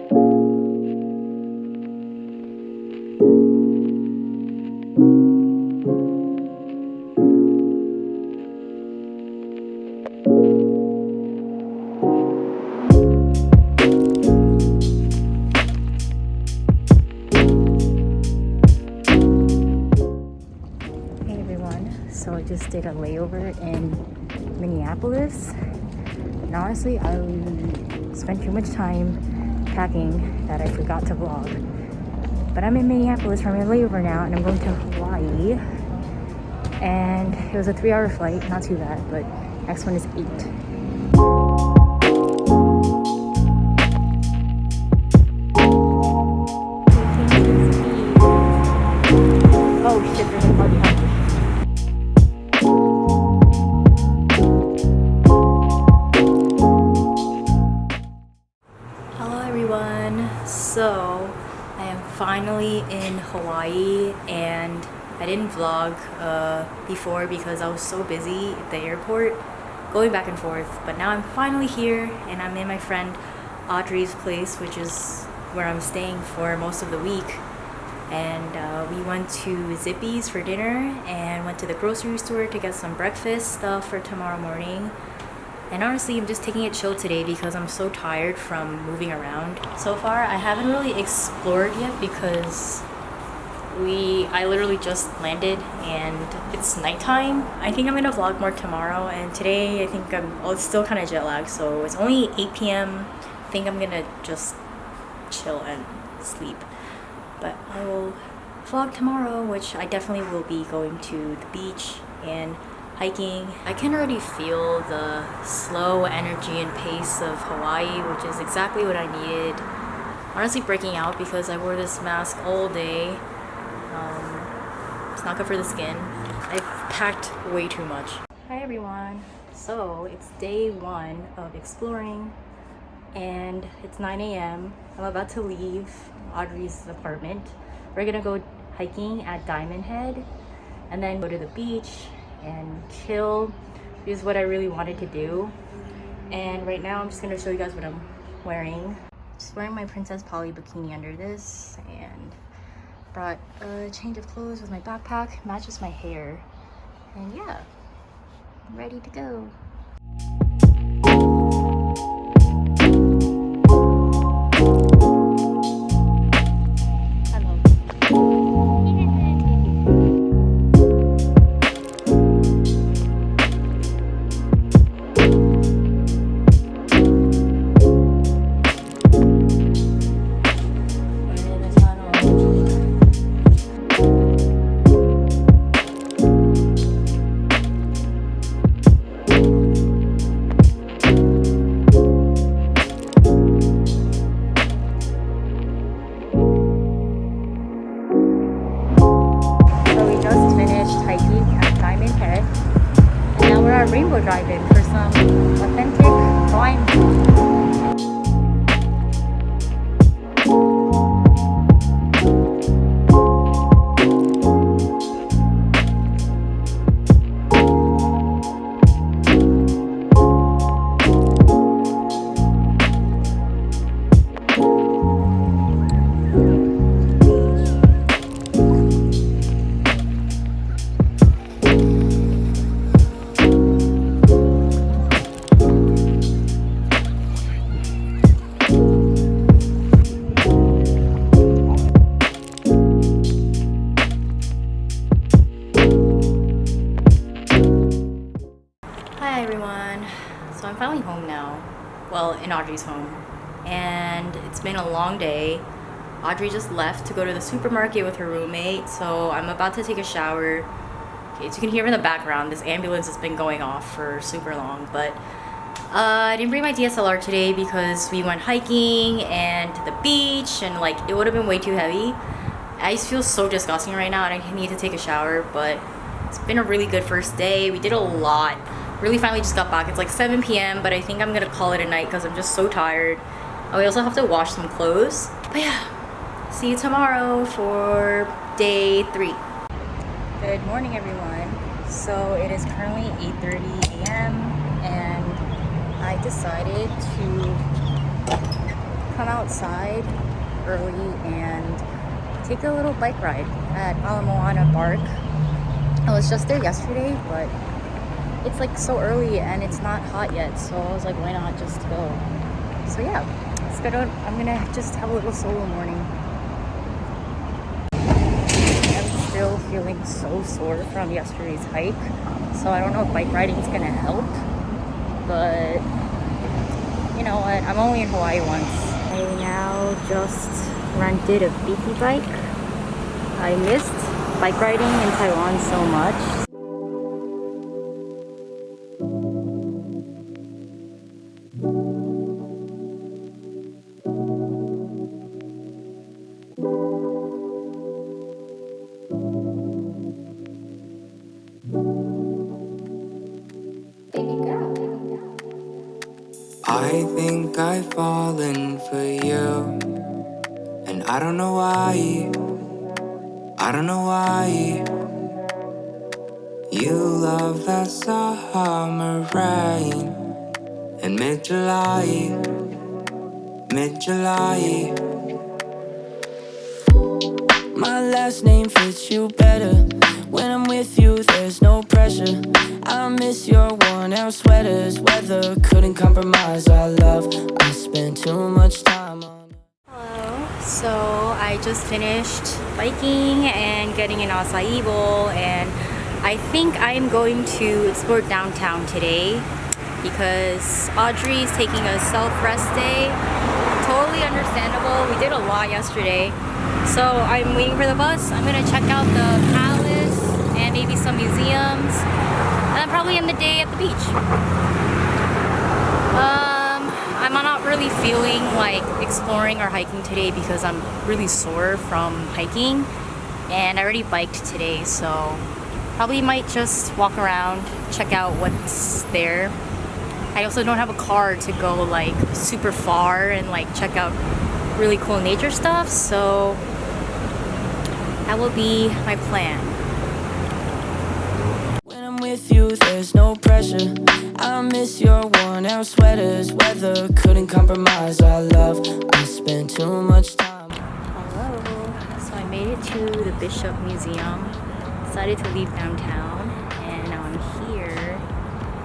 So I just did a layover in Minneapolis, and honestly I spent too much time packing that I forgot to vlog. But I'm in Minneapolis for my layover now, and I'm going to Hawaii, and it was a 3-hour flight, not too bad, but next one is 8. Oh shit, there's a car behind me. Hello everyone. So I am finally in Hawaii, and I didn't vlog before because I was so busy at the airport going back and forth, but now I'm finally here and I'm in my friend Audrey's place, which is where I'm staying for most of the week. And we went to Zippy's for dinner and went to the grocery store to get some breakfast stuff for tomorrow morning. And honestly, I'm just taking it chill today because I'm so tired from moving around. So far, I haven't really explored yet because I literally just landed and it's nighttime. I think I'm gonna vlog more tomorrow, and today I think it's still kind of jet lagged, so it's only 8 p.m. I think I'm gonna just chill and sleep. But I will vlog tomorrow, which I definitely will be going to the beach and hiking. I can already feel the slow energy and pace of Hawaii, which is exactly what I needed. Honestly, breaking out because I wore this mask all day. It's not good for the skin. I've packed way too much. Hi everyone. So it's day 1 of exploring, and it's 9 a.m. I'm about to leave Audrey's apartment. We're gonna go hiking at Diamond Head and then go to the beach and chill. This is what I really wanted to do. And right now I'm just gonna show you guys what I'm wearing. Just wearing my Princess Polly bikini under this, and brought a change of clothes with my backpack, matches my hair, and yeah, I'm ready to go. Rainbow Drive-In for some authentic Hawaiian food. Hi everyone. So I'm finally home now. Well, in Audrey's home. And it's been a long day. Audrey just left to go to the supermarket with her roommate, so I'm about to take a shower. Okay, so you can hear in the background, this ambulance has been going off for super long, but I didn't bring my DSLR today because we went hiking and to the beach, and like it would have been way too heavy. I just feel so disgusting right now and I need to take a shower, but it's been a really good first day. We did a lot. Really finally just got back. It's like 7 p.m. but I think I'm gonna call it a night because I'm just so tired. We also have to wash some clothes. But yeah, see you tomorrow for day 3. Good morning everyone. So it is currently 8:30 a.m. and I decided to come outside early and take a little bike ride at Ala Moana Park. I was just there yesterday, but it's like so early and it's not hot yet, so I was like, why not just go? So yeah, I'm gonna just have a little solo morning. I'm still feeling so sore from yesterday's hike, so I don't know if bike riding is gonna help, but you know what, I'm only in Hawaii once. I now just rented a Beaky bike. I missed bike riding in Taiwan so much. I think I've fallen for you, and I don't know why. I don't know why. You love that summer rain in mid-July, mid-July. My last name fits you better. When I'm with you, there's no pressure. I miss your worn-out sweaters. Weather couldn't compromise our love. I spent too much time on. Hello. So I just finished biking and getting an acai bowl, and I think I'm going to explore downtown today because Audrey's taking a self-rest day. Totally understandable. We did a lot yesterday. So I'm waiting for the bus. I'm gonna check out the palace and maybe some museums, and then probably end the day at the beach. I'm not really feeling like exploring or hiking today because I'm really sore from hiking, and I already biked today, so probably might just walk around, check out what's there. I also don't have a car to go like super far and like check out really cool nature stuff, so that will be my plan. When I'm with you, there's no pressure. I miss your worn-out sweaters. Weather couldn't compromise our love. I spent too much time. Hello. So I made it to the Bishop Museum. Decided to leave downtown, and now I'm here.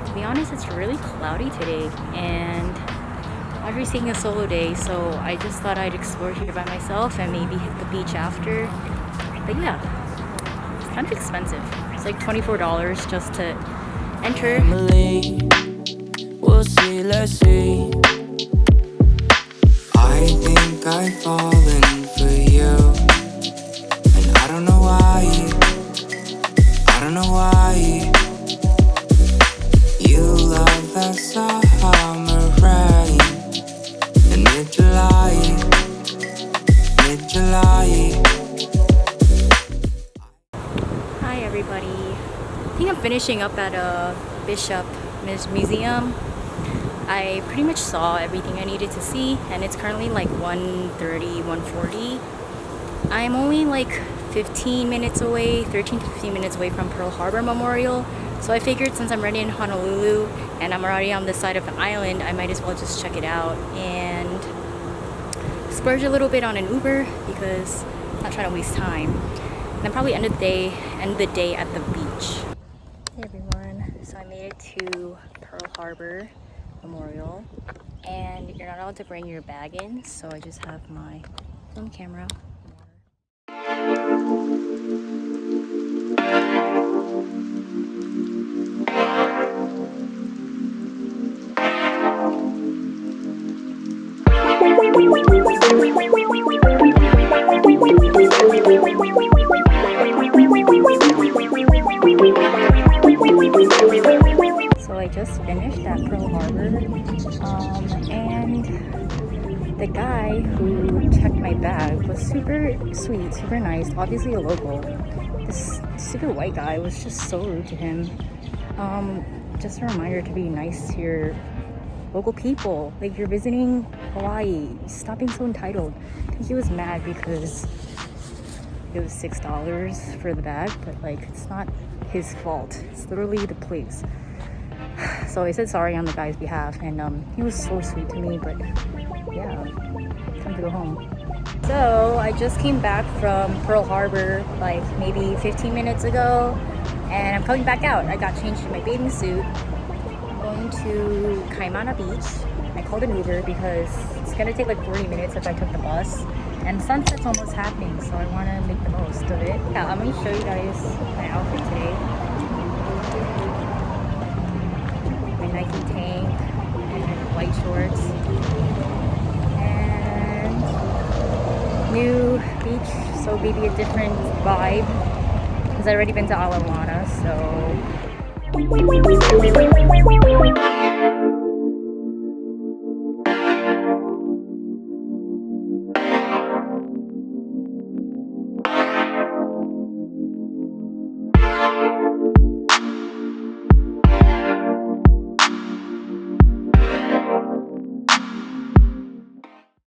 To be honest, it's really cloudy today, and Audrey's taking a solo day, so I just thought I'd explore here by myself and maybe hit the beach after. But yeah, it's kind of expensive. It's like $24 just to enter. Emily, we'll see, let's see. I think I've fallen for you, and I don't know why. I don't know why. You love that summer rain in mid-July, mid-July. Hi everybody. I think I'm finishing up at a Bishop Museum. I pretty much saw everything I needed to see, and it's currently like 1:30, 1:40. I'm only like 13 to 15 minutes away from Pearl Harbor Memorial, so I figured since I'm already in Honolulu and I'm already on this side of the island, I might as well just check it out and splurge a little bit on an Uber because I'm not trying to waste time. And then probably end the day at the beach. Hey everyone, so I made it to Pearl Harbor Memorial, and you're not allowed to bring your bag in, so I just have my film camera. So I just finished at Pearl Harbor, and the guy who checked my bag was super sweet, super nice, obviously a local. This stupid white guy was just so rude to him. Just a reminder to be nice to your local people. Like, you're visiting Hawaii, stop being so entitled. I think he was mad because it was $6 for the bag, but like, it's not his fault. It's literally the place. So I said sorry on the guy's behalf, and he was so sweet to me, but yeah. time to go home. So I just came back from Pearl Harbor like maybe 15 minutes ago, and I'm coming back out. I got changed in my bathing suit. I'm going to Kaimana Beach. I called an Uber because it's gonna take like 40 minutes if I took the bus, and sunset's almost happening, so I want to make the most of it. Yeah, I'm gonna show you guys my outfit today. My Nike tank and white shorts. New beach, so maybe a different vibe because I've already been to Ala Moana, so